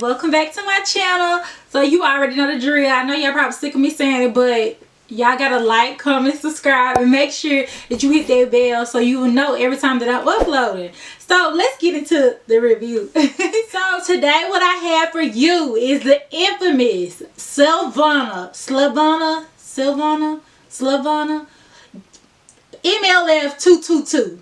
welcome back to my channel. So you already know the drill. I know y'all probably sick of me saying it, but y'all gotta like, comment, subscribe, and make sure that you hit that bell so you will know every time that I'm uploading. So let's get into the review. So today what I have for you is the infamous Sylvanna MLF 222.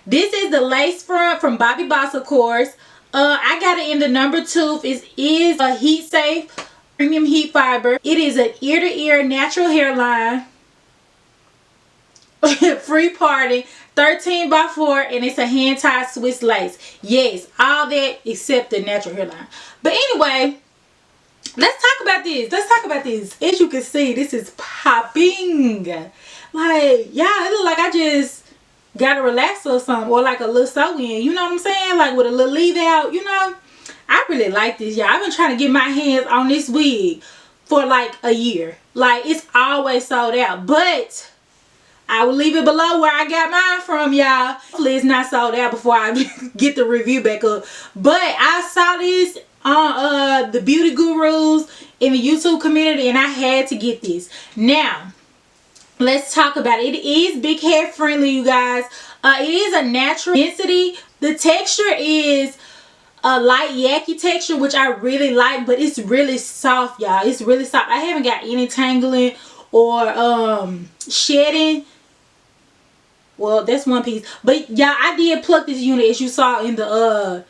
This is the lace front from Bobbi, of course. I got it in the number 2. It is a heat safe premium heat fiber. It is an ear-to-ear natural hairline, free parting, 13x4, and it's a hand-tied Swiss lace. Yes, all that except the natural hairline. But anyway, let's talk about this. As you can see, this is popping. Like, yeah, it look like I just got a relaxer or something, or like a little sew in, you know what I'm saying, like with a little leave out, you know. I really like this, y'all. I've been trying to get my hands on this wig for like a year. Like, it's always sold out, but I will leave it below where I got mine from, y'all. Hopefully it's not sold out before I get the review back up. But I saw this on the beauty gurus in the YouTube community, and I had to get this. Now let's talk about it. It is big head friendly, you guys. It is a natural density. The texture is a light yaki texture, which I really like, but it's really soft, y'all. It's really soft. I haven't got any tangling or shedding. Well, that's one piece, but y'all, I did pluck this unit as you saw in the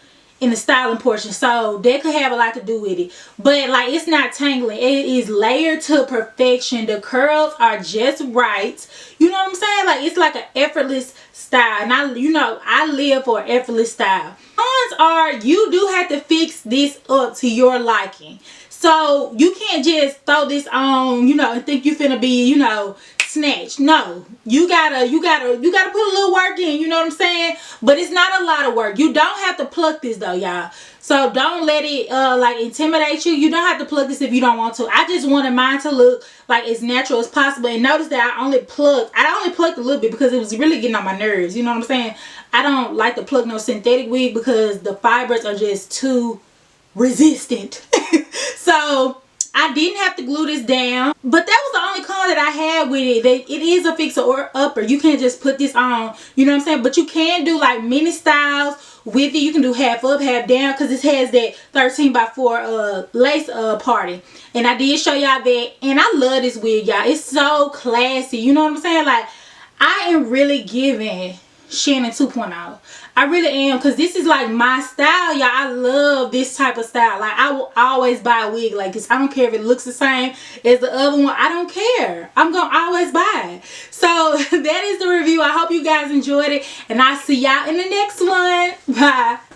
styling portion, so that could have a lot to do with it. But like, it's not tangling. It is layered to perfection. The curls are just right, you know what I'm saying? Like, it's like an effortless style, and I live for an effortless style. Cons are, you do have to fix this up to your liking. So you can't just throw this on, and think you finna be, snatched. No, you gotta put a little work in, you know what I'm saying? But it's not a lot of work. You don't have to pluck this though, y'all. So don't let it like intimidate you. You don't have to pluck this if you don't want to. I just wanted mine to look like as natural as possible. And notice that I only plucked a little bit because it was really getting on my nerves, you know what I'm saying? I don't like to pluck no synthetic wig because the fibers are just too resistant. So I didn't have to glue this down, but that was the only con that I had with it. That it is a fixer or upper. You can't just put this on, you know what I'm saying? But you can do like mini styles with it. You can do half up, half down, because it has that 13x4 lace party. And I did show y'all that, and I love this wig, y'all. It's so classy, you know what I'm saying? Like, I am really giving Shannon 2.0. I really am, because this is like my style, y'all. I love this type of style. Like, I will always buy a wig like this. I don't care if it looks the same as the other one. I don't care. I'm gonna always buy it. So that is the review. I hope you guys enjoyed it, and I'll see y'all in the next one. Bye.